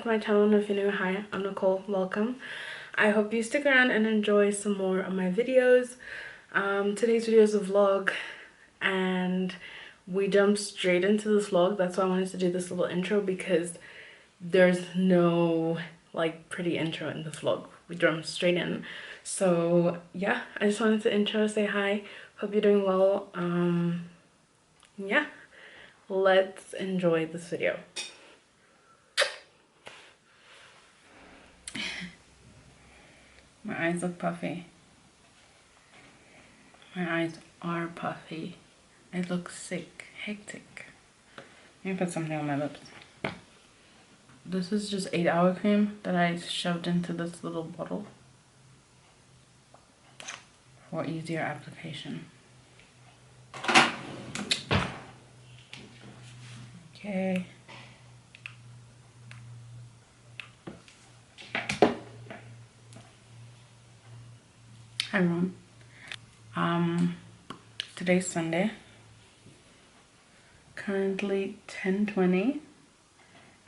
back to my channel, and if you're new, hi, I'm Nicole, welcome. I hope you stick around and enjoy some more of my videos. Today's video is a vlog and we jumped straight into this vlog. That's why I wanted to do this little intro, because there's no like pretty intro in this vlog. We jumped straight in. So yeah, I just wanted to intro, say hi, hope you're doing well. Yeah, let's enjoy this video. My eyes look puffy. My eyes are puffy. I look sick, hectic. Let me put something on my lips. This is just 8-hour cream that I shoved into this little bottle for easier application. Okay. Hi everyone. Today's Sunday. Currently 10:20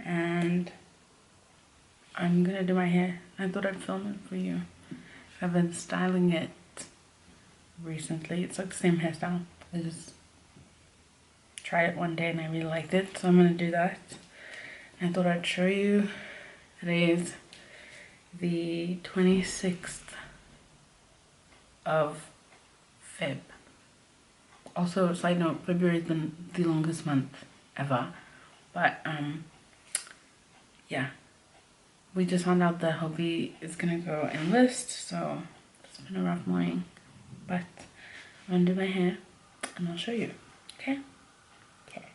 and I'm gonna do my hair. I thought I'd film it for you. I've been styling it recently. It's like the same hairstyle. I just tried it one day and I really liked it, so I'm gonna do that. I thought I'd show you. Today is the 26th of Feb. Also, side note, February has been the longest month ever. But yeah, we just found out that hubby is gonna go enlist, so it's been a rough morning. But I'm gonna do my hair and I'll show you. Okay? Okay.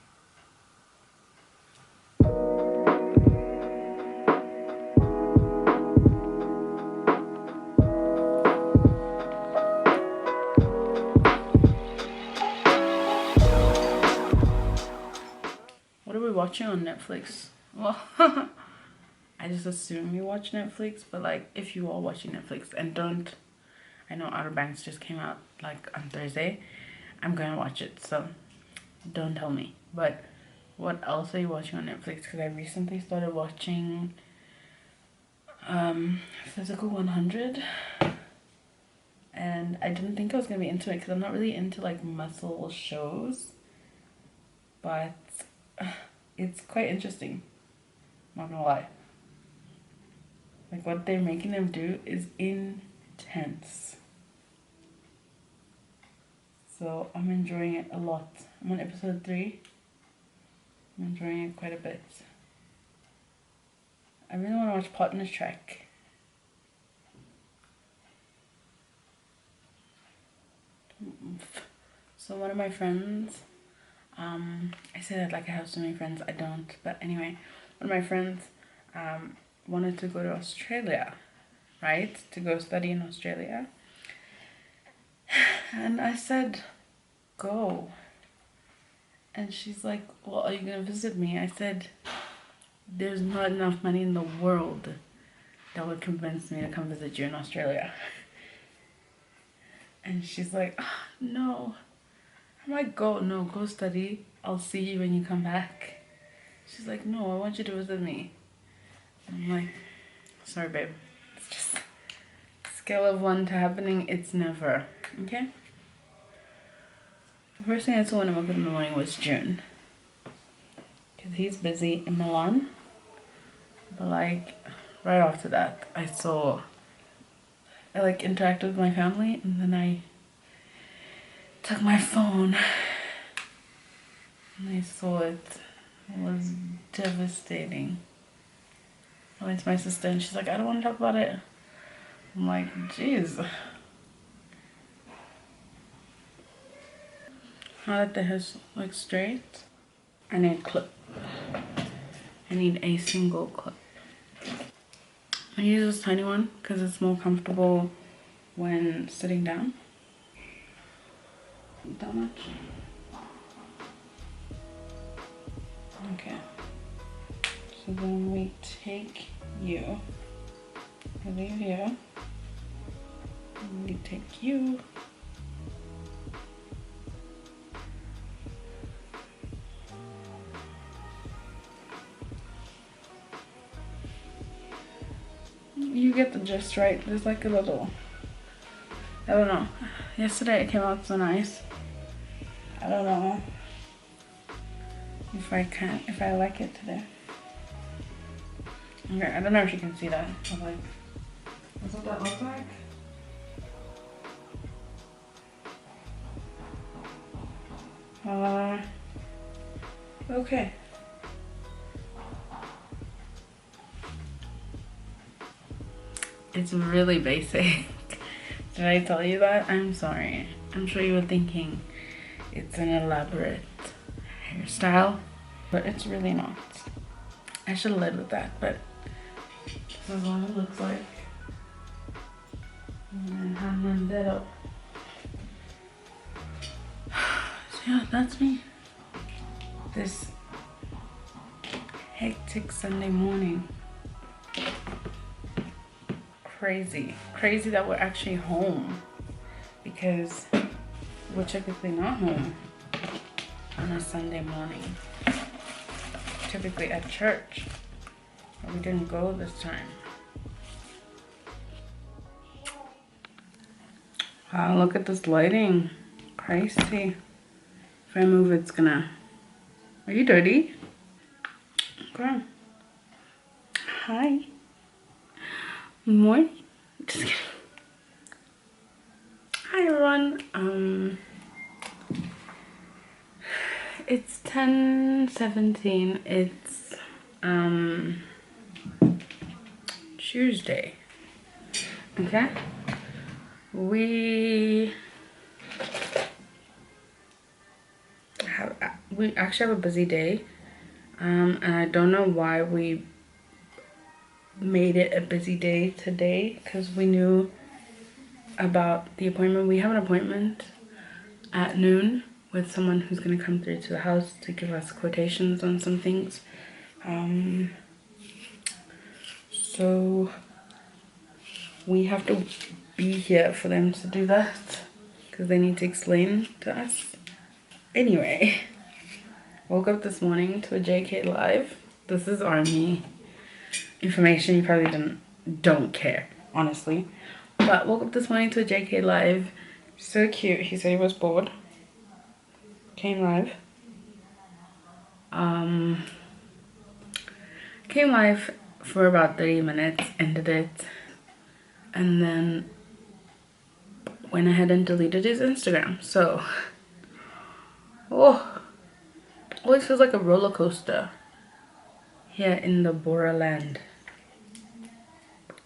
What are we watching on Netflix? Well, I just assume you watch Netflix, but like if you are watching Netflix and don't, I know Outer Banks just came out like on Thursday. I'm gonna watch it, so don't tell me. But what else are you watching on Netflix? Because I recently started watching Physical 100, and I didn't think I was gonna be into it because I'm not really into like muscle shows, but it's quite interesting, not gonna lie. Like what they're making them do is intense. So I'm enjoying it a lot. I'm on episode 3. I'm enjoying it quite a bit. I really want to watch Partners Track. So one of my friends, I say that like I have so many friends, I don't, but anyway, one of my friends wanted to go to Australia, right, to go study in Australia, and I said go, and she's like, well, are you gonna visit me? I said there's not enough money in the world that would convince me to come visit you in Australia. And she's like, oh, no. I'm like, go study. I'll see you when you come back. She's like, no, I want you to visit me. And I'm like, sorry, babe. It's just scale of 1 to happening, it's never. Okay? The first thing I saw when I woke up in the morning was June. Because he's busy in Milan. But like, right after that, I like interacted with my family, and then I took my phone and I saw it. It was devastating. I went to my sister and she's like, I don't want to talk about it. I'm like, jeez. Now that the hair's like straight, I need a clip. I need a single clip. I use this tiny one because it's more comfortable when sitting down. Not that much. Okay. So then we take you. I leave here. And we take you. get the gist right. There's like a little, I don't know. Yesterday it came out so nice. I don't know if I like it today. Okay, I don't know if you can see that. But like, that's what that looks like. Okay. It's really basic. Did I tell you that? I'm sorry. I'm sure you were thinking it's an elaborate hairstyle, but it's really not. I should have led with that, but this is what it looks like. And hand that up. So yeah, that's me. This hectic Sunday morning. Crazy that we're actually home, because we're typically not home on a Sunday morning. Typically at church, but we didn't go this time. Wow, look at this lighting. Crazy. If I move, it's gonna... Are you dirty? Okay. Hi. Morning. Just kidding. Hi everyone. It's 10:17. It's Tuesday. Okay. We actually have a busy day. And I don't know why we made it a busy day today, because we knew about the appointment. We have an appointment at noon with someone who's going to come through to the house to give us quotations on some things. So we have to be here for them to do that, because they need to explain to us. Anyway, woke up this morning to a JK live. This is army information you probably don't care, honestly. But woke up this morning to a JK live. So cute. He said he was bored. Came live. Came live for about 30 minutes, ended it, and then went ahead and deleted his Instagram. So, always feels like a roller coaster here in the Bora land.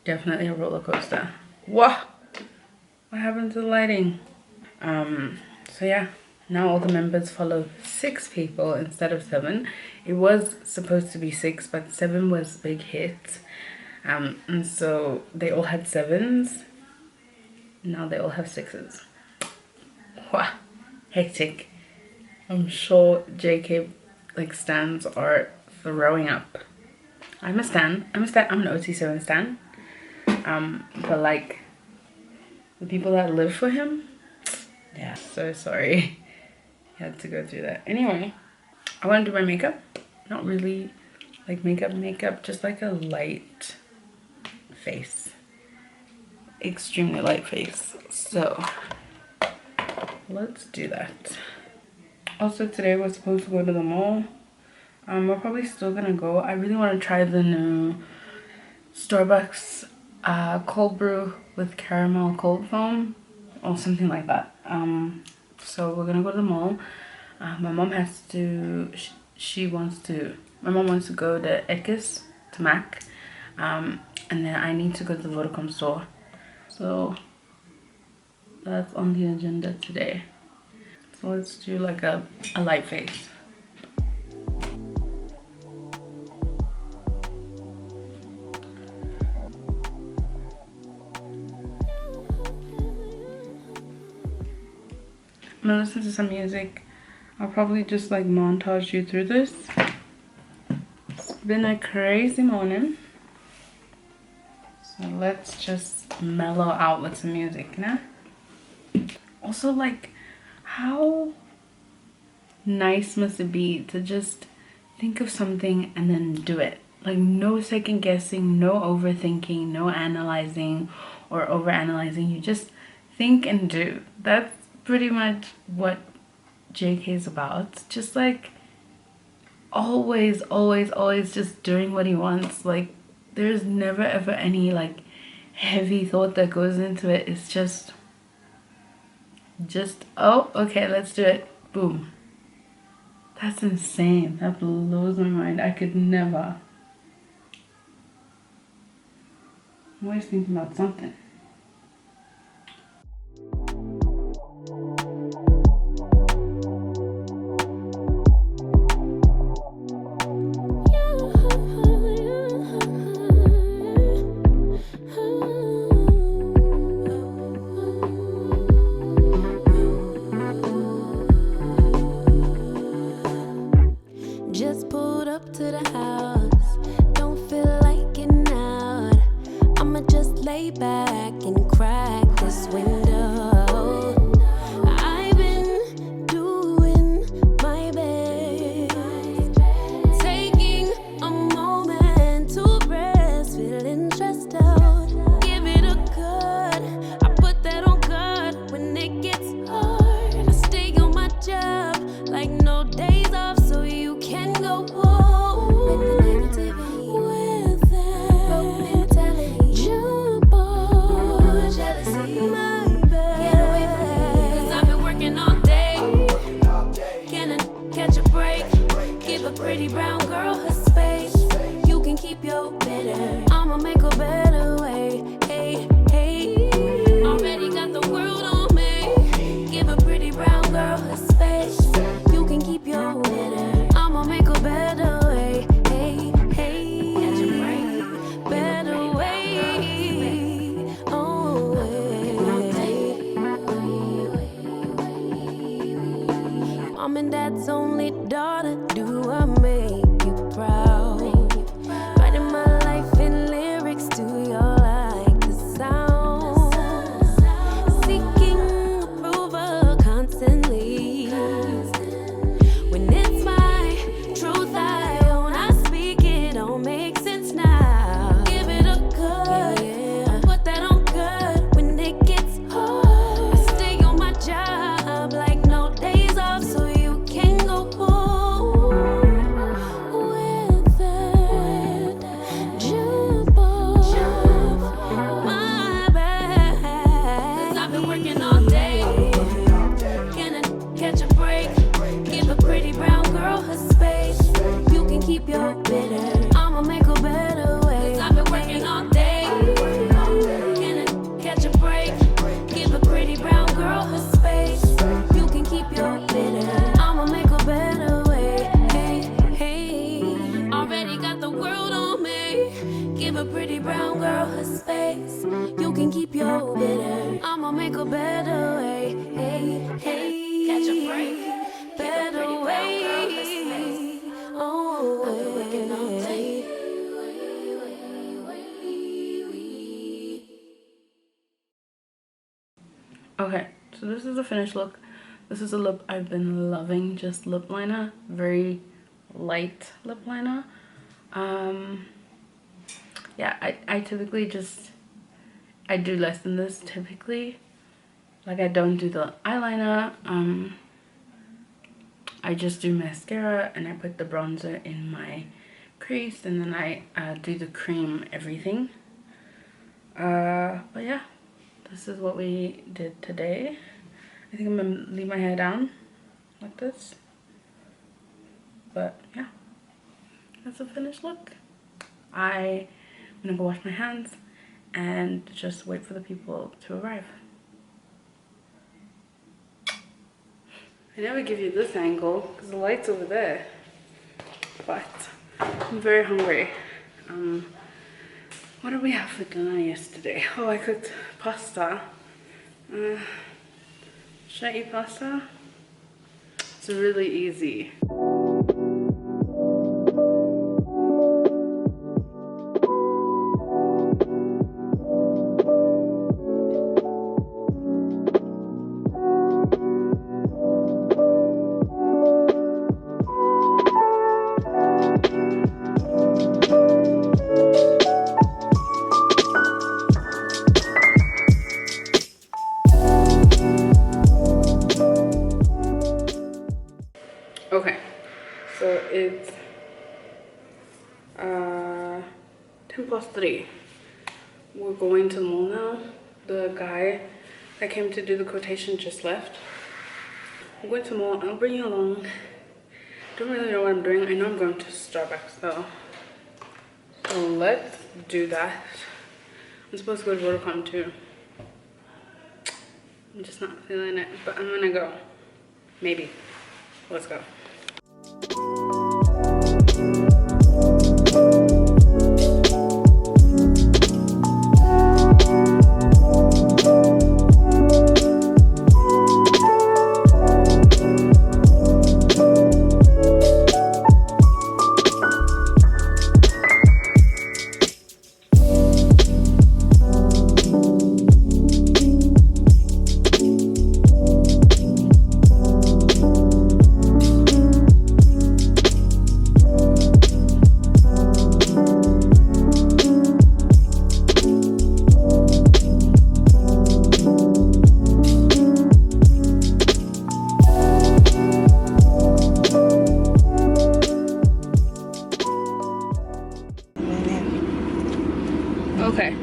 Definitely a roller coaster. What happened to the lighting? So yeah, now all the members follow 6 people instead of 7. It was supposed to be 6, but 7 was big hit. And so they all had 7s. Now they all have 6s. Wow, hectic. I'm sure JK like stans are throwing up. I'm a stan. I'm an OT7 stan. But like the people that live for him, yeah, so sorry you had to go through that. Anyway, I want to do my makeup. Not really like makeup, just like a light face, extremely light face. So let's do that. Also today we're supposed to go to the mall. We're probably still gonna go. I really want to try the new Starbucks cold brew with caramel cold foam or something like that. So we're gonna go to the mall. My mom has to, my mom wants to go to Ekis, to Mac, and then I need to go to the Vodacom store. So that's on the agenda today. So let's do like a light face. I'm gonna listen to some music. I'll probably just like montage you through this. It's been a crazy morning. So let's just mellow out with some music, nah? Also, like, how nice must it be to just think of something and then do it? Like, no second guessing, no overthinking, no analyzing or over analyzing. You just think and do. That's pretty much what JK is about. Just like always, always, always just doing what he wants. Like, there's never ever any like heavy thought that goes into it. It's just oh, okay, let's do it. Boom. That's insane. That blows my mind. I could never. I'm always thinking about something. Just pulled up to the house, don't feel like getting out. I'ma just lay back and crack this window. I've been doing my best, taking a moment to rest, feeling stressed out. Give it a good, I put that on God when it gets hard. I stay on my job like no days off, so you can go home with the negativity, with that broke mentality. Jump on jealousy, my bad. Get away from me, 'cause I've been working all day. Can I catch a break? Give a pretty brown girl her space. You can keep your bitter, I'ma make a better way. Hey, hey, already got the world on me. Give a pretty brown girl her space. You can keep your bitter, I'ma make a better way. Hey, hey, catch a break, better way. Oh, Mom and Dad's only daughter, do I make you proud? Writing my life in lyrics, do you like the sound? Seeking approval constantly. When it's my truth I own, I speak it, don't make sense now. Give it a good, I put that on good when it gets hard. I stay on my job like no days off, so you can go home with that. Jump off my back, 'cause I've been working all day. Can I catch a break? Give a pretty brown girl her space. You can keep your bitter, I'ma make a better way. 'Cause I've been working all day. Can I catch a break? Give a pretty brown girl her space. You can keep your bitter, I'ma make a better way. Hey, hey, already got the world on me. Give a pretty brown girl her space. You can keep your bitter, I'ma make a better way. Hey, hey, catch a break, better way. Oh, hey. Okay, so this is the finished look. This is a lip I've been loving, just lip liner, very light lip liner. Yeah, I typically I do less than this typically. Like, I don't do the eyeliner. I just do mascara and I put the bronzer in my crease, and then I do the cream everything. But yeah, this is what we did today. I think I'm gonna leave my hair down like this. But yeah, that's a finished look. I'm gonna go wash my hands and just wait for the people to arrive. I never give you this angle because the light's over there, but I'm very hungry. What did we have for dinner yesterday? Oh, I cooked pasta. Should I eat pasta? It's really easy. Okay, so it's 3:10. We're going to the mall now. The guy that came to do the quotation just left. I'm going to the mall. I'll bring you along. Don't really know what I'm doing. I know I'm going to Starbucks though. So let's do that. I'm supposed to go to Vodacom too. I'm just not feeling it, but I'm gonna go. Maybe. Let's go. Okay,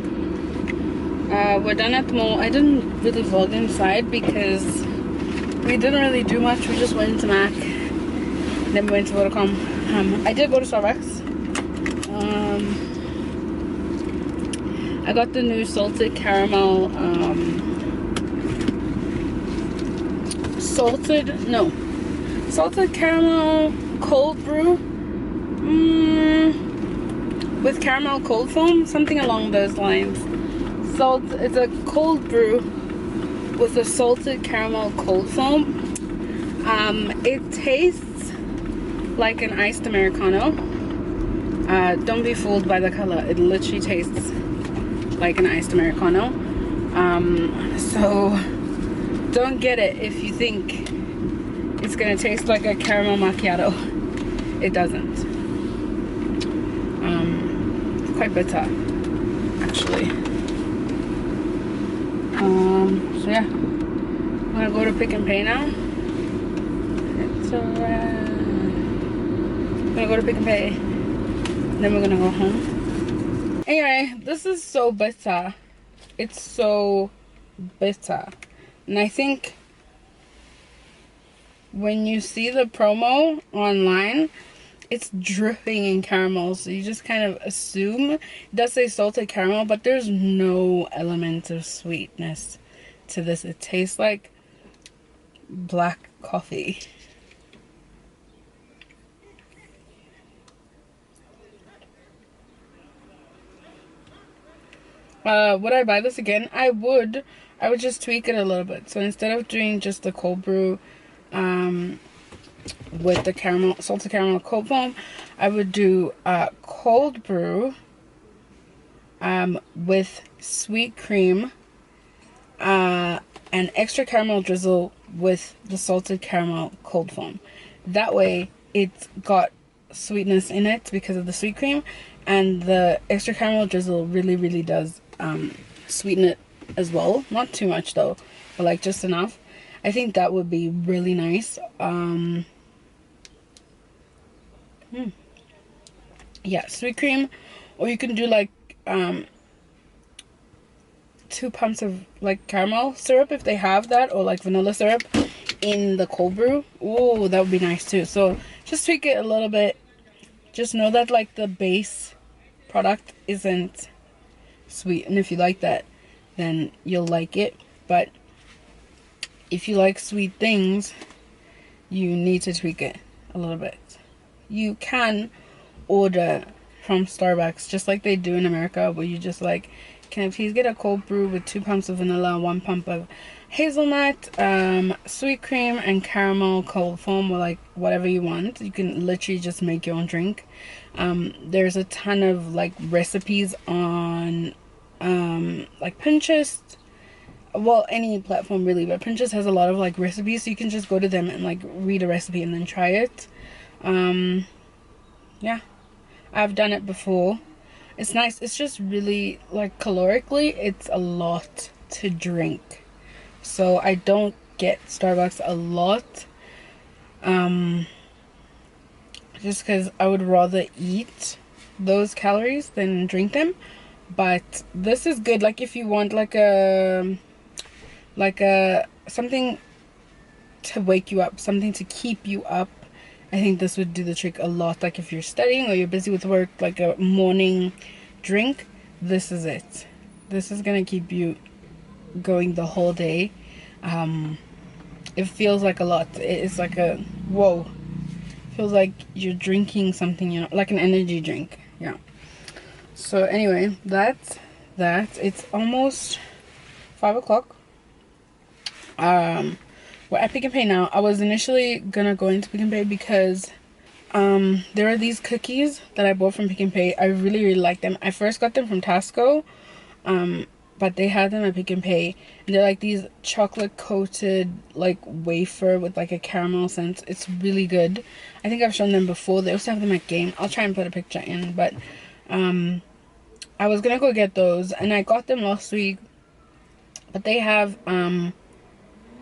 we're done at the mall. I didn't really vlog inside because we didn't really do much. We just went to Mac, then we went to Vodacom. I did go to Starbucks. I got the new salted caramel, salted caramel cold brew. With caramel cold foam, something along those lines. So it's a cold brew with a salted caramel cold foam. It tastes like an iced Americano. Don't be fooled by the color. It literally tastes like an iced Americano. So don't get it if you think it's gonna taste like a caramel macchiato. It doesn't. Quite bitter, actually. So yeah, I'm gonna go to Pick and Pay now. It's alright. I'm gonna go to Pick and Pay, then we're gonna go home. Anyway, this is so bitter. It's so bitter, and I think when you see the promo online, it's dripping in caramel, so you just kind of assume. It does say salted caramel, but there's no element of sweetness to this. It tastes like black coffee. Would I buy this again? I would just tweak it a little bit. So instead of doing just the cold brew with the salted caramel cold foam, I would do cold brew with sweet cream and extra caramel drizzle with the salted caramel cold foam. That way it's got sweetness in it because of the sweet cream, and the extra caramel drizzle really does sweeten it as well. Not too much though, but like just enough. I think that would be really nice. Yeah, sweet cream, or you can do like 2 pumps of like caramel syrup if they have that, or like vanilla syrup in the cold brew. Oh, that would be nice too. So just tweak it a little bit. Just know that like the base product isn't sweet, and if you like that, then you'll like it. But if you like sweet things, you need to tweak it a little bit. You can order from Starbucks just like they do in America, where you just like, can I please get a cold brew with 2 pumps of vanilla, 1 pump of hazelnut, sweet cream, and caramel cold foam, or like whatever you want. You can literally just make your own drink. There's a ton of like recipes on like Pinterest, well, any platform really, but Pinterest has a lot of like recipes, so you can just go to them and like read a recipe and then try it. Yeah, I've done it before. It's nice. It's just really like calorically, it's a lot to drink, so I don't get Starbucks a lot. just because I would rather eat those calories than drink them. But this is good, like if you want like a something to wake you up, something to keep you up. I think this would do the trick a lot. Like if you're studying or you're busy with work, like a morning drink, this is it. This is gonna keep you going the whole day. It feels like a lot. It's like a whoa. Feels like you're drinking something, you know, like an energy drink. Yeah. So anyway, that's that. It's almost 5 o'clock. We're at Pick and Pay now. I was initially gonna go into Pick and Pay because there are these cookies that I bought from Pick and Pay. I really like them. I first got them from Tesco, but they had them at Pick and Pay, and they're like these chocolate coated like wafer with like a caramel scent. It's really good. I think I've shown them before. They also have them at Game. I'll try and put a picture in, but I was gonna go get those, and I got them last week, but they have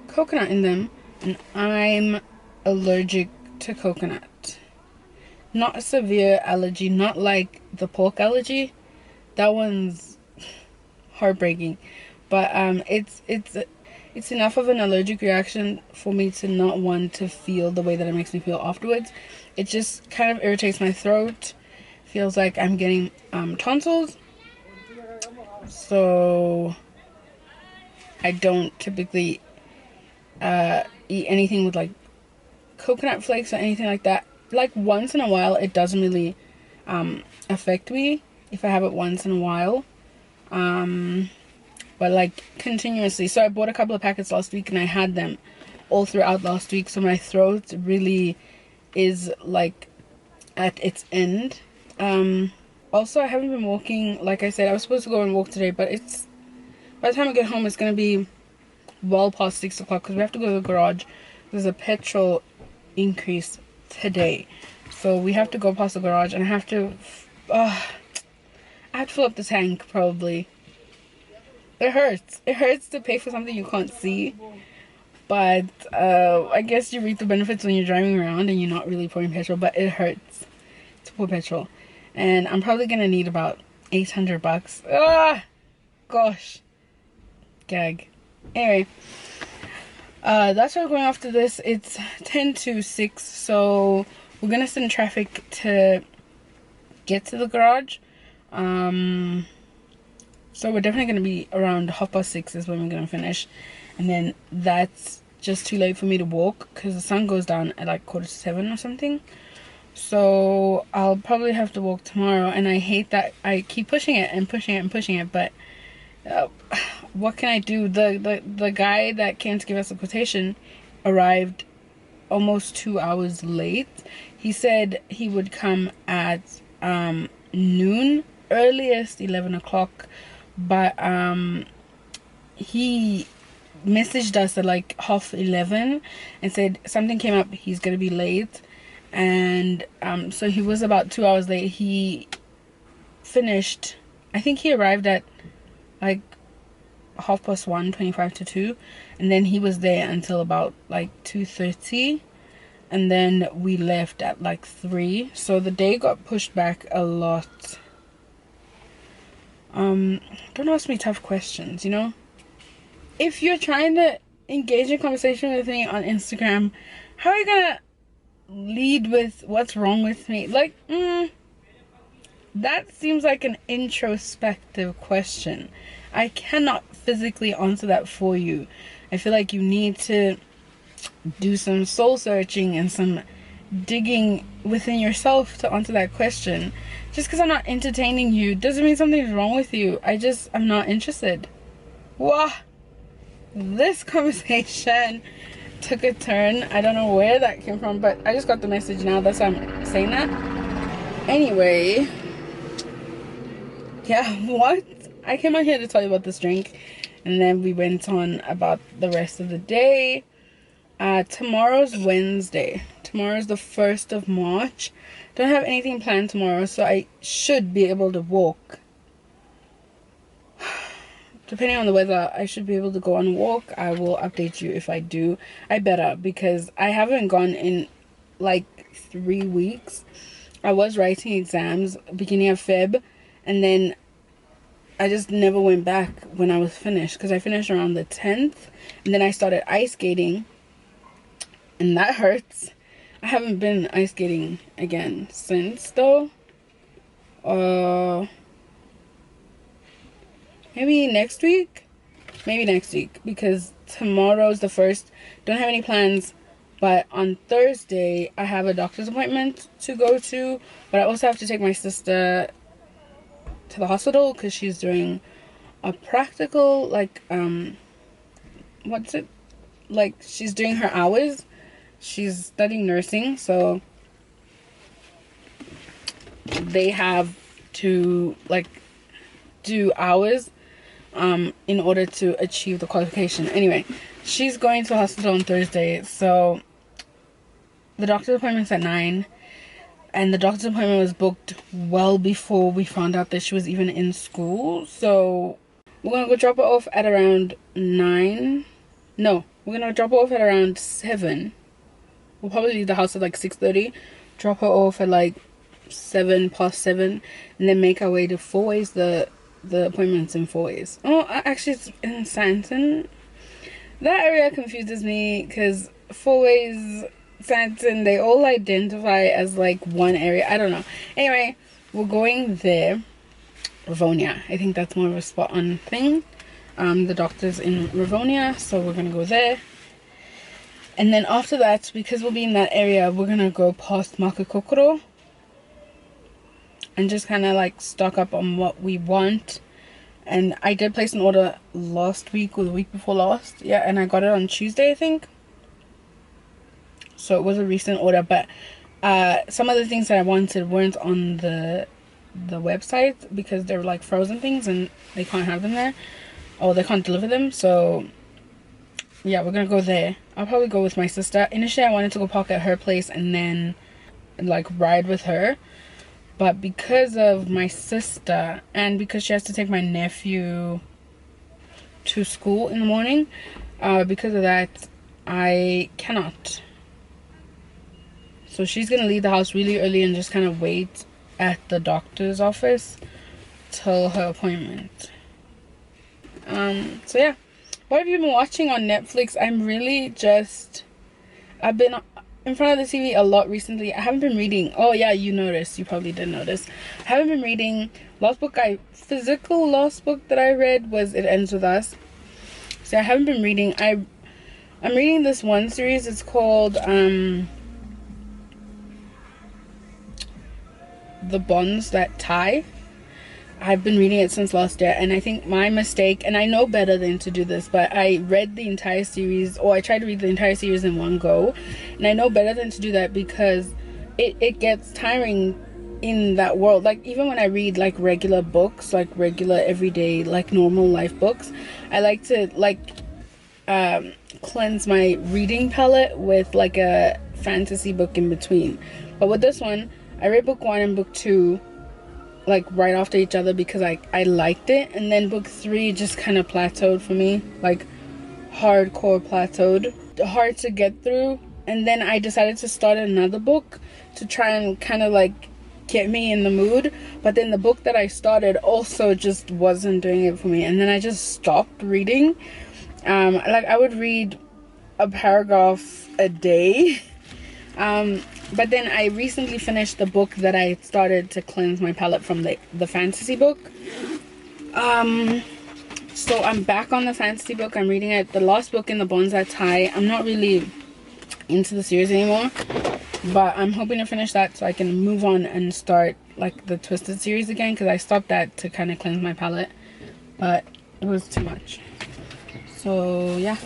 coconut in them, and I'm allergic to coconut. Not a severe allergy, not like the pork allergy. That one's heartbreaking, but it's enough of an allergic reaction for me to not want to feel the way that it makes me feel afterwards. It just kind of irritates my throat. Feels like I'm getting tonsils. So I don't typically eat anything with like coconut flakes or anything like that. Like once in a while, it doesn't really affect me if I have it once in a while, but like continuously. So I bought a couple of packets last week, and I had them all throughout last week, so my throat really is like at its end. Also, I haven't been walking. Like I said, I was supposed to go and walk today, but it's by the time I get home, it's gonna be well past 6 o'clock because we have to go to the garage. There's a petrol increase today, so we have to go past the garage, and I have to fill up the tank. Probably it hurts to pay for something you can't see, but I guess you reap the benefits when you're driving around and you're not really pouring petrol. But it hurts to pour petrol, and I'm probably gonna need about $800. Gosh, gag. Anyway, that's where we're going after this. It's 10 to 6, so we're gonna sit in traffic to get to the garage. So we're definitely gonna be around 6:30 is when we're gonna finish, and then that's just too late for me to walk because the sun goes down at like 6:45 or something. So I'll probably have to walk tomorrow, and I hate that I keep pushing it and pushing it and pushing it, but what can I do? The guy that came to give us a quotation arrived almost 2 hours late. He said he would come at noon, earliest 11 o'clock, but he messaged us at like 11:30 and said something came up, he's gonna be late, and so he was about 2 hours late. He finished, I think he arrived at like 1:30, 25 to 2, and then he was there until about like 2:30, and then we left at like 3. So the day got pushed back a lot. Don't ask me tough questions, you know. If you're trying to engage in conversation with me on Instagram, how are you gonna lead with what's wrong with me? Like, that seems like an introspective question. I cannot physically answer that for you. I feel like you need to do some soul searching and some digging within yourself to answer that question. Just because I'm not entertaining you doesn't mean something's wrong with you. I'm not interested. Wow. This conversation took a turn. I don't know where that came from, but I just got the message now. That's why I'm saying that. Anyway, yeah, what? I came out here to tell you about this drink, and then we went on about the rest of the day. Tomorrow's Wednesday. Tomorrow's the 1st of March. Don't have anything planned tomorrow, so I should be able to walk. Depending on the weather, I should be able to go on a walk. I will update you if I do. I better, because I haven't gone in like 3 weeks. I was writing exams beginning of Feb, and then I just never went back when I was finished, because I finished around the 10th, and then I started ice skating, and that hurts. I haven't been ice skating again since, though. Maybe next week, because tomorrow's the 1st. Don't have any plans, but on Thursday I have a doctor's appointment to go to, but I also have to take my sister to the hospital because she's doing a practical, like, she's doing her hours. She's studying nursing, so they have to, like, do hours in order to achieve the qualification. Anyway, she's going to the hospital on Thursday, so the doctor's appointment's at 9, and the doctor's appointment was booked well before we found out that she was even in school. So we're gonna go drop her off at around 9. No, we're gonna drop her off at around 7. We'll probably leave the house at like 6:30, drop her off at like 7:07, and then make our way to Four Ways. The appointment's in Four Ways. Oh, actually it's in Santon. That area confuses me because Four Ways, Santon, they all identify as like one area. I don't know. Anyway, we're going there. Rivonia, I think that's more of a spot on thing. The doctor's in Rivonia, so we're gonna go there. And then after that, because we'll be in that area, we're gonna go past Market Kokoro and just kind of like stock up on what we want. And I did place an order last week or the week before last, yeah, and I got it on Tuesday, I think. So it was a recent order, but some of the things that I wanted weren't on the website because they're like frozen things and they can't have them there, or they can't deliver them. So yeah, we're gonna go there. I'll probably go with my sister. Initially I wanted to go park at her place and then like ride with her, but because of my sister and because she has to take my nephew to school in the morning, because of that I cannot. So she's gonna leave the house really early and just kind of wait at the doctor's office till her appointment. So yeah, what have you been watching on Netflix? I've been in front of the TV a lot recently. I haven't been reading. Oh yeah, you noticed. You probably did notice. I haven't been reading. Physical last book that I read was It Ends With Us. So I haven't been reading. I'm reading this one series. It's called The Bonds That Tie. I've been reading it since last year, and I think my mistake, and I know better than to do this, but I read the entire series, or I tried to read the entire series in one go, and I know better than to do that because it gets tiring in that world. Like, even when I read like regular books, like regular everyday like normal life books, I like to like cleanse my reading palette with like a fantasy book in between. But with this one, I read book 1 and book 2 like right after each other because I liked it, and then book 3 just kind of plateaued for me, like hardcore plateaued, hard to get through. And then I decided to start another book to try and kind of like get me in the mood, but then the book that I started also just wasn't doing it for me, and then I just stopped reading. Like I would read a paragraph a day. But then I recently finished the book that I started to cleanse my palette from the fantasy book. So I'm back on the fantasy book. I'm reading it. The last book in the Bonds That Tie. I'm not really into the series anymore, but I'm hoping to finish that so I can move on and start like the Twisted series again, because I stopped that to kind of cleanse my palette, but it was too much. So yeah.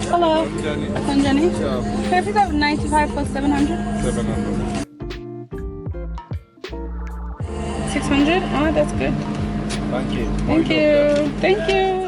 Hello. Jenny. Can I pick up 95 plus 700? 700. 600? Oh, that's good. Thank you. Thank you. Thank you.